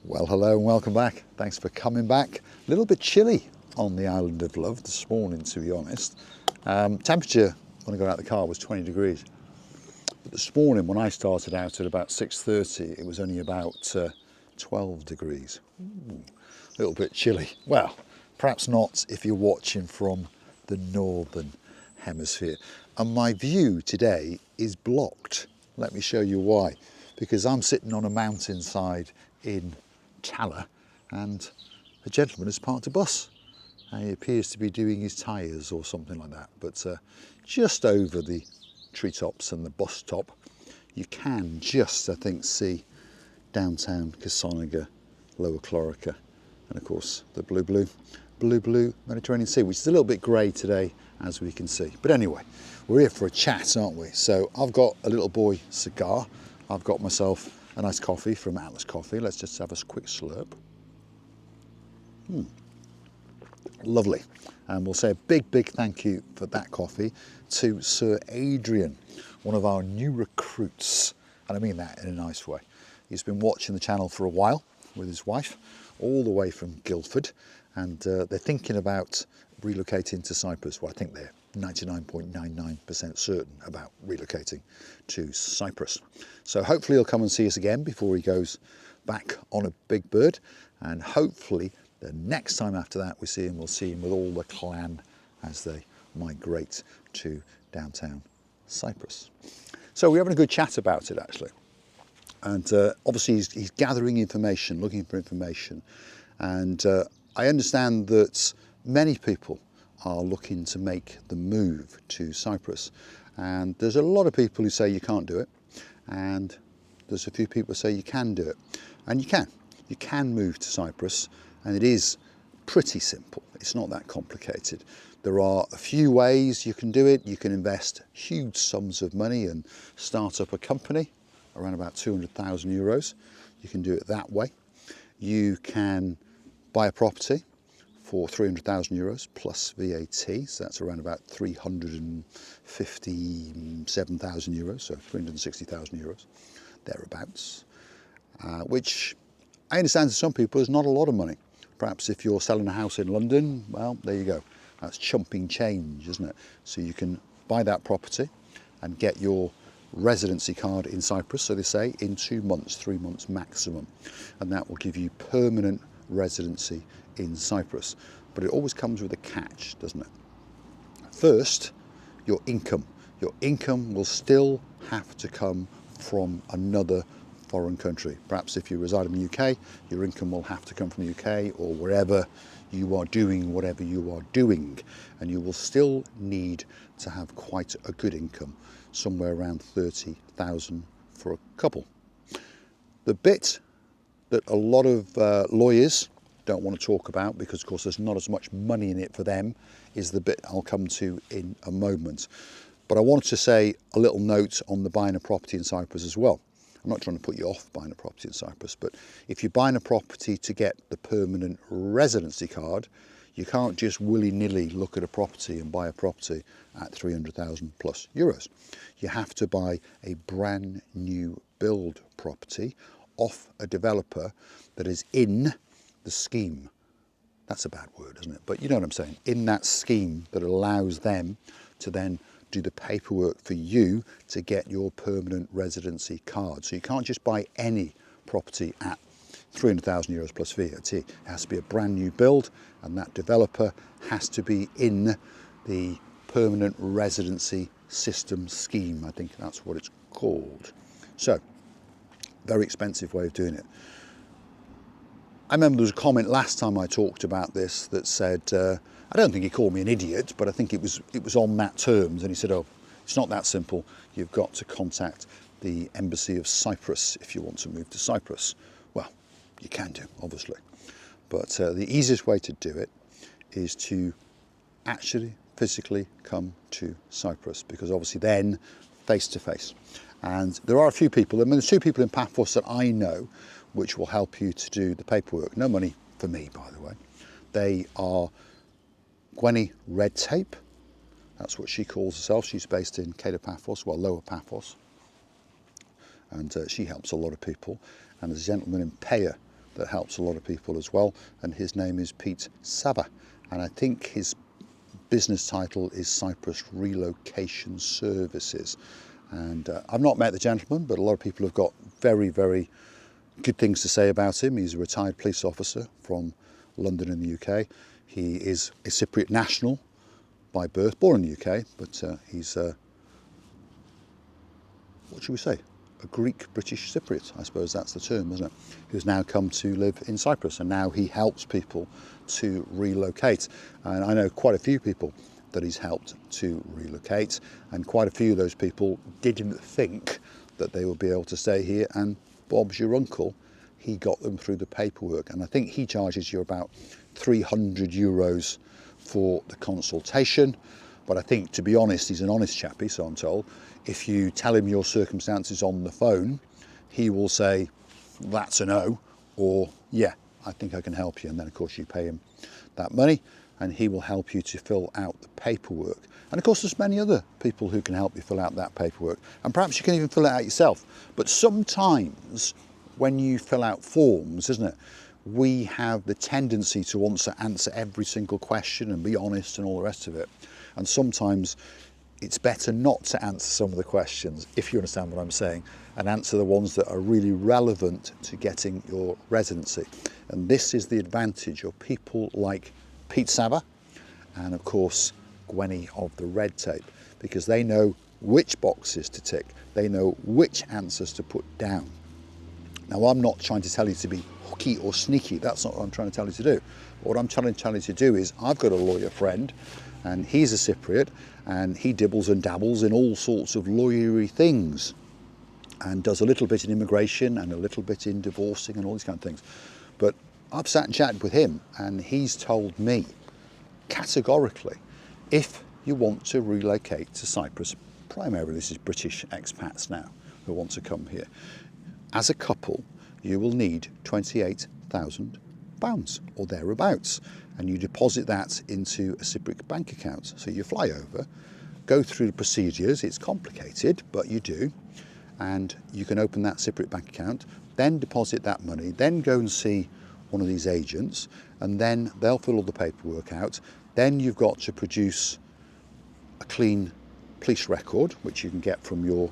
Well, hello and welcome back. Thanks for coming back. A little bit chilly on the island of Love this morning, to be honest. Temperature when I got out of the car was 20 degrees. But this morning when I started out at about 6:30, it was only about 12 degrees. Ooh, a little bit chilly. Well, perhaps not if you're watching from the northern hemisphere. And my view today is blocked. Let me show you why. Because I'm sitting on a mountainside in Tala and a gentleman has parked a bus. He appears to be doing his tyres or something like that. But just over the treetops and the bus stop, you can just, I think, see downtown Kasonga, Lower Clorica, and of course the blue Mediterranean Sea, which is a little bit grey today, as we can see. But anyway, we're here for a chat, aren't we? So I've got a little boy cigar. I've got myself a nice coffee from Atlas Coffee. Let's just have a quick slurp. Lovely. And we'll say a big thank you for that coffee to Sir Adrian, one of our new recruits. And I mean that in a nice way. He's been watching the channel for a while with his wife, all the way from Guildford. And they're thinking about relocating to Cyprus. Well, I think they're 99.99% certain about relocating to Cyprus. So hopefully he'll come and see us again before he goes back on a big bird. And hopefully the next time after that we see him, we'll see him with all the clan as they migrate to downtown Cyprus. So we're having a good chat about it, actually. And obviously he's gathering information, looking for information. And I understand that many people are looking to make the move to Cyprus. And there's a lot of people who say you can't do it. And there's a few people who say you can do it. And you can. You can move to Cyprus. And it is pretty simple. It's not that complicated. There are a few ways you can do it. You can invest huge sums of money and start up a company, around about 200,000 euros. You can do it that way. You can buy a property for 300,000 euros plus VAT, so that's around about 357,000 euros, so 360,000 euros, thereabouts, which I understand to some people is not a lot of money. Perhaps if you're selling a house in London, well, there you go. That's chumping change, isn't it? So you can buy that property and get your residency card in Cyprus, so they say, in 2 months, 3 months maximum. And that will give you permanent residency in Cyprus. But it always comes with a catch, doesn't it? First, your income. Your income will still have to come from another foreign country. Perhaps if you reside in the UK, your income will have to come from the UK or wherever you are doing whatever you are doing. And you will still need to have quite a good income, somewhere around 30,000 for a couple. The bit that a lot of lawyers don't want to talk about, because of course there's not as much money in it for them, is the bit I'll come to in a moment. But I wanted to say a little note on the buying a property in Cyprus as well. I'm not trying to put you off buying a property in Cyprus, but if you're buying a property to get the permanent residency card, you can't just willy-nilly look at a property and buy a property at 300,000 plus euros. You have to buy a brand new build property off a developer that is in the scheme. That's a bad word, isn't it? But you know what I'm saying. In that scheme that allows them to then do the paperwork for you to get your permanent residency card. So you can't just buy any property at 300,000 euros plus VAT. It has to be a brand new build, and that developer has to be in the permanent residency system scheme. I think that's what it's called. So, very expensive way of doing it. I remember there was a comment last time I talked about this that said, I don't think he called me an idiot, but I think it was on that terms. And he said, oh, it's not that simple. You've got to contact the Embassy of Cyprus if you want to move to Cyprus. Well, you can do, obviously. But the easiest way to do it is to actually physically come to Cyprus, because obviously then face to face. And there are a few people, I mean, there's 2 people in Paphos that I know which will help you to do the paperwork. No money for me, by the way. They are Gwenny Red Tape. That's what she calls herself. She's based in Cader Paphos, well, Lower Paphos. And she helps a lot of people. And there's a gentleman in Paya that helps a lot of people as well, and his name is Pete Saba, and I think his business title is Cyprus Relocation Services. And I've not met the gentleman, but a lot of people have got very, very good things to say about him. He's a retired police officer from London in the UK. He is a Cypriot national by birth, born in the UK, but he's, what should we say, a Greek-British Cypriot, I suppose that's the term, isn't it? Who's now come to live in Cyprus, and now he helps people to relocate. And I know quite a few people that he's helped to relocate, and quite a few of those people didn't think that they would be able to stay here, and Bob's your uncle, he got them through the paperwork, and I think he charges you about €300 for the consultation. But I think, to be honest, he's an honest chappie, so I'm told. If you tell him your circumstances on the phone, he will say, that's a no, or yeah, I think I can help you. And then of course you pay him that money, and he will help you to fill out the paperwork. And of course there's many other people who can help you fill out that paperwork, and perhaps you can even fill it out yourself. But sometimes when you fill out forms, isn't it, we have the tendency to answer every single question and be honest and all the rest of it. And sometimes it's better not to answer some of the questions, if you understand what I'm saying, and answer the ones that are really relevant to getting your residency. And this is the advantage of people like Pete Saba and of course Gwenny of the Red Tape, because they know which boxes to tick, they know which answers to put down. Now, I'm not trying to tell you to be hooky or sneaky, that's not what I'm trying to tell you to do. What I'm trying to tell you to do is, I've got a lawyer friend, and he's a Cypriot, and he dibbles and dabbles in all sorts of lawyery things, and does a little bit in immigration and a little bit in divorcing and all these kind of things. But I've sat and chatted with him, and he's told me categorically, if you want to relocate to Cyprus, primarily this is British expats now who want to come here, as a couple, you will need £28,000 or thereabouts, and you deposit that into a Cypriot bank account. So you fly over, go through the procedures, it's complicated, but you do, and you can open that Cypriot bank account, then deposit that money, then go and see one of these agents, and then they'll fill all the paperwork out. Then you've got to produce a clean police record, which you can get from your,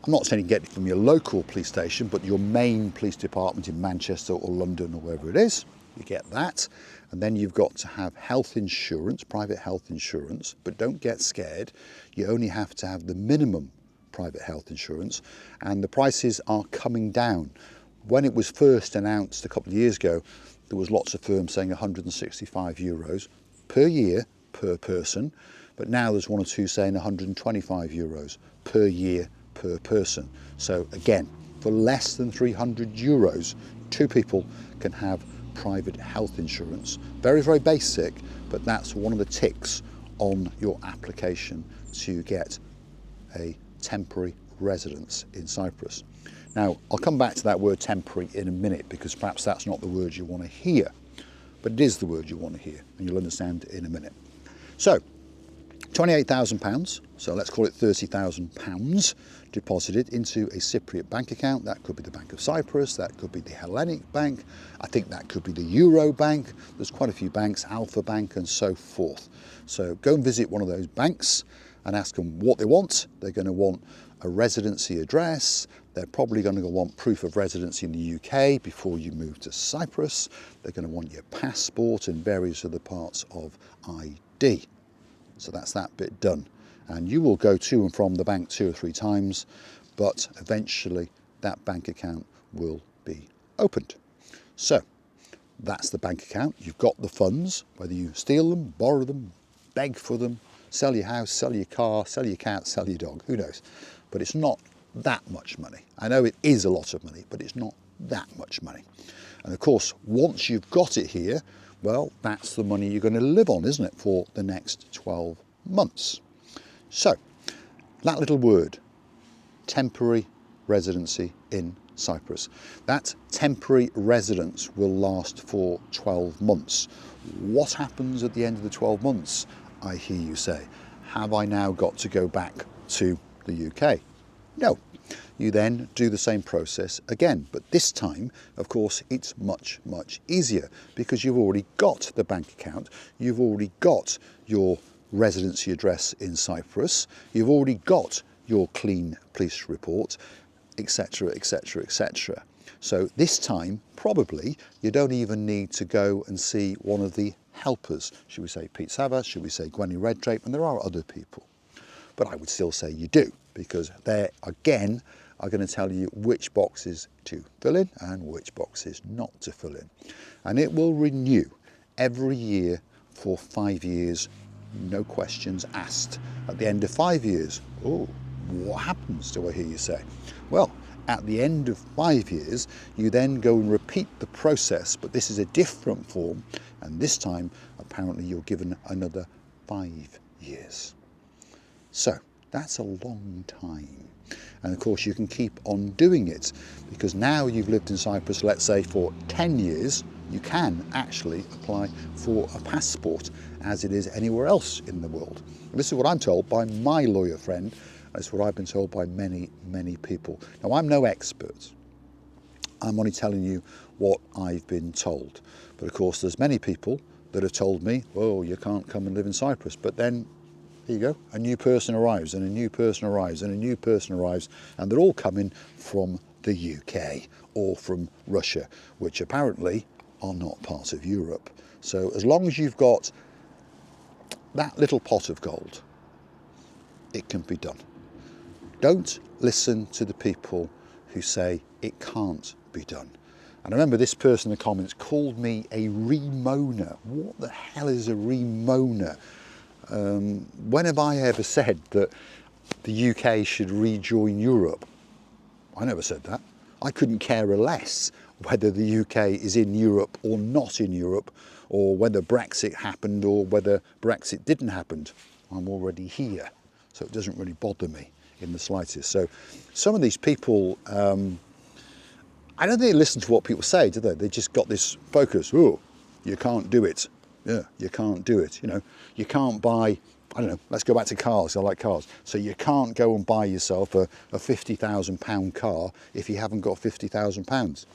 I'm not saying you can get it from your local police station, but your main police department in Manchester or London or wherever it is. You get that, and then you've got to have health insurance, private health insurance, but don't get scared. You only have to have the minimum private health insurance, and the prices are coming down. When it was first announced a couple of years ago, there was lots of firms saying €165 per year per person, but now there's one or two saying €125 per year per person. So again, for less than €300, two people can have private health insurance. Very, very basic, but that's one of the ticks on your application to get a temporary residence in Cyprus. Now, I'll come back to that word temporary in a minute, because perhaps that's not the word you want to hear, but it is the word you want to hear, and you'll understand in a minute. So, £28,000, so let's call it £30,000, deposited into a Cypriot bank account. That could be the Bank of Cyprus, that could be the Hellenic Bank, I think that could be the Euro Bank. There's quite a few banks, Alpha Bank and so forth. So go and visit one of those banks and ask them what they want. They're going to want a residency address. They're probably going to want proof of residency in the UK before you move to Cyprus. They're going to want your passport and various other parts of ID. So that's that bit done. And you will go to and from the bank 2 or 3 times, but eventually that bank account will be opened. So that's the bank account. You've got the funds, whether you steal them, borrow them, beg for them, sell your house, sell your car, sell your cat, sell your dog, who knows. But it's not that much money. I know it is a lot of money, but it's not that much money. And of course, once you've got it here, well, that's the money you're going to live on, isn't it, for the next 12 months. So, that little word, temporary residency in Cyprus. That temporary residence will last for 12 months. What happens at the end of the 12 months, I hear you say? Have I now got to go back to the UK? No. you then do the same process again. But this time, of course, it's much, much easier because you've already got the bank account, you've already got your residency address in Cyprus, you've already got your clean police report, etc, etc, etc. So this time, probably, you don't even need to go and see one of the helpers. Should we say Pete Savas, should we say Gwenny Reddrape, and there are other people. But I would still say you do, because they, again, are going to tell you which boxes to fill in and which boxes not to fill in. And it will renew every year for 5 years, no questions asked. At the end of 5 years, oh, what happens, do I hear you say? Well, at the end of 5 years, you then go and repeat the process, but this is a different form, and this time, apparently, you're given another 5 years. So, that's a long time. And of course, you can keep on doing it, because now you've lived in Cyprus, let's say, for 10 years, you can actually apply for a passport, as it is anywhere else in the world. And this is what I'm told by my lawyer friend. That's what I've been told by many, many people. Now, I'm no expert. I'm only telling you what I've been told. But of course, there's many people that have told me, oh, you can't come and live in Cyprus. But then, there you go, a new person arrives, and a new person arrives, and a new person arrives, and they're all coming from the UK or from Russia, which apparently are not part of Europe. So as long as you've got that little pot of gold, it can be done. Don't listen to the people who say it can't be done. And I remember this person in the comments called me a remoaner. What the hell is a remoaner? When have I ever said that the UK should rejoin Europe? I never said that. I couldn't care less whether the UK is in Europe or not in Europe, or whether Brexit happened or whether Brexit didn't happen. I'm already here, so it doesn't really bother me in the slightest. So some of these people, I don't think they listen to what people say, do they? They just got this focus. Oh, you can't do it. Yeah, you can't do it. You know, you can't buy, I don't know, let's go back to cars. I like cars. So you can't go and buy yourself a £50,000 car if you haven't got £50,000.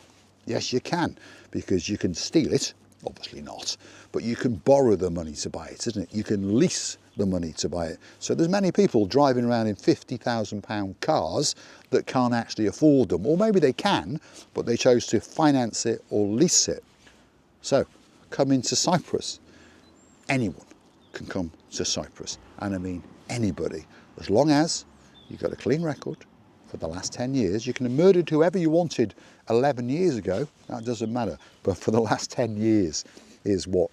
Yes, you can, because you can steal it. Obviously not, but you can borrow the money to buy it, isn't it? You can lease the money to buy it. So there's many people driving around in £50,000 cars that can't actually afford them, or maybe they can, but they chose to finance it or lease it. So come into Cyprus. Anyone can come to Cyprus, and I mean anybody, as long as you've got a clean record for the last 10 years. You can have murdered whoever you wanted 11 years ago, that doesn't matter, but for the last 10 years is what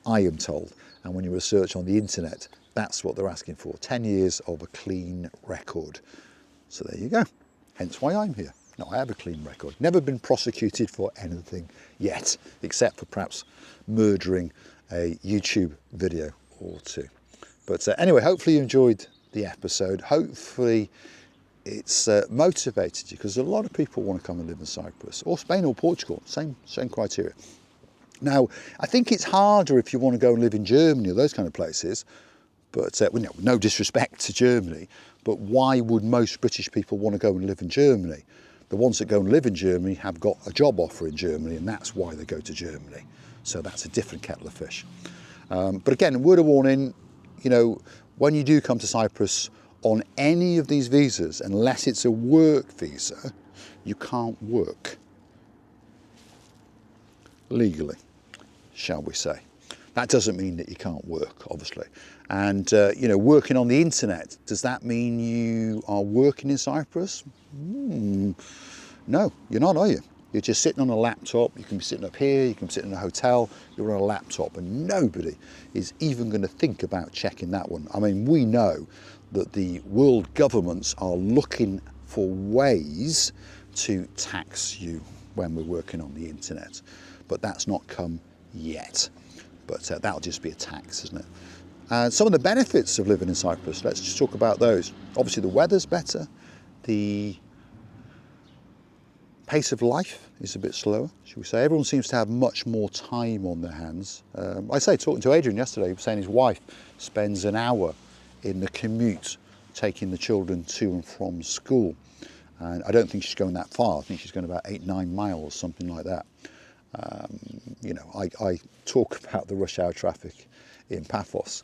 I am told. And when you research on the internet, that's what they're asking for, 10 years of a clean record. So there you go, hence why I'm here. No, I have a clean record, never been prosecuted for anything yet, except for perhaps murdering a YouTube video or two. But anyway, hopefully you enjoyed the episode. Hopefully it's motivated you, because a lot of people want to come and live in Cyprus or Spain or Portugal, same criteria. Now, I think it's harder if you want to go and live in Germany or those kind of places, but no disrespect to Germany, but why would most British people want to go and live in Germany? The ones that go and live in Germany have got a job offer in Germany, and that's why they go to Germany. So that's a different kettle of fish. But again, a word of warning, you know, when you do come to Cyprus on any of these visas, unless it's a work visa, you can't work legally, shall we say. That doesn't mean that you can't work, obviously. And, you know, working on the internet, does that mean you are working in Cyprus? No, you're not, are you? You're just sitting on a laptop. You can be sitting up here, you can be sitting in a hotel, you're on a laptop, and nobody is even going to think about checking that one. I mean, we know that the world governments are looking for ways to tax you when we're working on the internet, but that's not come yet. But that'll just be a tax, isn't it? Some of the benefits of living in Cyprus, let's just talk about those. Obviously the weather's better, the pace of life is a bit slower, should we say. Everyone seems to have much more time on their hands. Talking to Adrian yesterday, he was saying his wife spends an hour in the commute taking the children to and from school. And I don't think she's going that far. I think she's going about 8-9 miles, something like that. You know, I talk about the rush hour traffic in Paphos.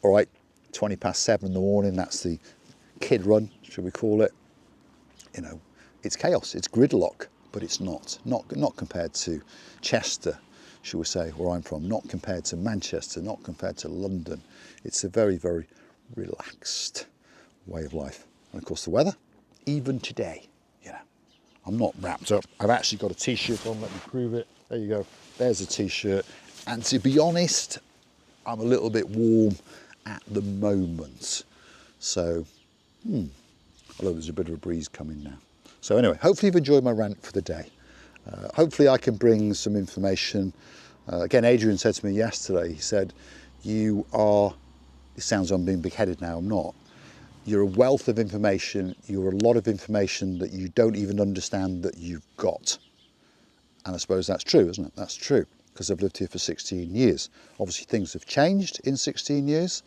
All right, 20 past 7 in the morning, that's the kid run, should we call it. You know, it's chaos, it's gridlock, but it's not compared to Chester, shall we say, where I'm from, not compared to Manchester, not compared to London. It's a very, very relaxed way of life. And of course the weather, even today, you know, I'm not wrapped up. I've actually got a t-shirt on, let me prove it. There you go, there's a t-shirt. And to be honest, I'm a little bit warm at the moment. So, although there's a bit of a breeze coming now. So anyway, hopefully you've enjoyed my rant for the day. Hopefully I can bring some information. Again, Adrian said to me yesterday, he said, it sounds like I'm being big-headed now, I'm not. You're a wealth of information. You're a lot of information that you don't even understand that you've got. And I suppose that's true, isn't it? That's true, because I've lived here for 16 years. Obviously things have changed in 16 years.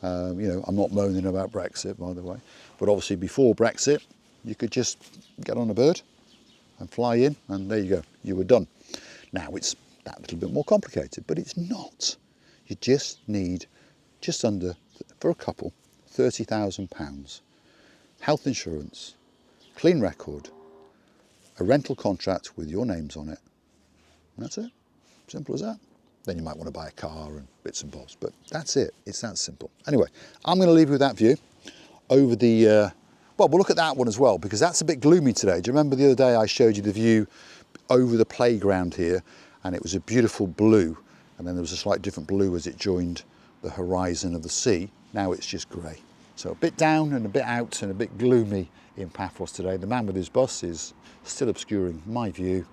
You know, I'm not moaning about Brexit, by the way. But obviously before Brexit, you could just get on a bird and fly in, and there you go, you were done. Now it's that little bit more complicated, but it's not. You just need just under, for a couple, £30,000, health insurance, clean record, a rental contract with your names on it, and that's it. Simple as that. Then you might want to buy a car and bits and bobs, but that's it. It's that simple. Anyway, I'm going to leave you with that view over the, well, we'll look at that one as well, because that's a bit gloomy today. Do you remember the other day I showed you the view over the playground here, and it was a beautiful blue, and then there was a slight different blue as it joined the horizon of the sea. Now it's just grey. So a bit down and a bit out and a bit gloomy in Paphos today. The man with his bus is still obscuring my view,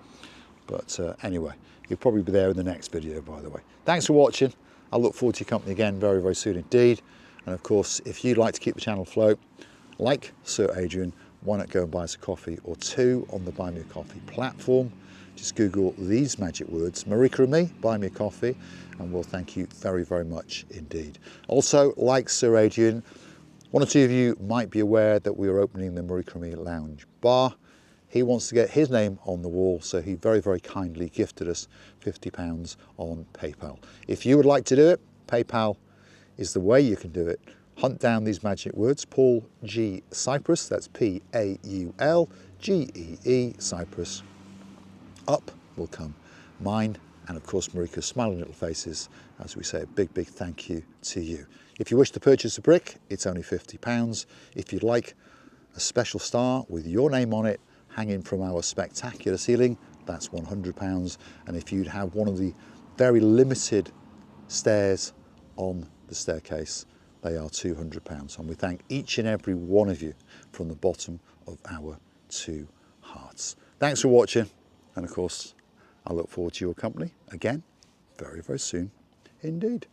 but anyway, he'll probably be there in the next video, by the way. Thanks for watching. I look forward to your company again very, very soon indeed. And of course, if you'd like to keep the channel afloat, like Sir Adrian, why not go and buy us a coffee or two on the Buy Me a Coffee platform. Just Google these magic words, Marika and me, buy me a coffee, and we'll thank you very, very much indeed. Also, like Sir Adrian, one or two of you might be aware that we are opening the Marika and me Lounge Bar. He wants to get his name on the wall, so he very, very kindly gifted us £50 on PayPal. If you would like to do it, PayPal is the way you can do it. Hunt down these magic words, Paul G. Cyprus, that's P-A-U-L-G-E-E, Cyprus. Up will come mine, and of course Marika's smiling little faces as we say a big, big thank you to you. If you wish to purchase a brick, it's only £50. If you'd like a special star with your name on it hanging from our spectacular ceiling, that's £100. And if you'd have one of the very limited stairs on the staircase, they are £200. And we thank each and every one of you from the bottom of our two hearts. Thanks for watching. And of course, I look forward to your company again very, very soon indeed.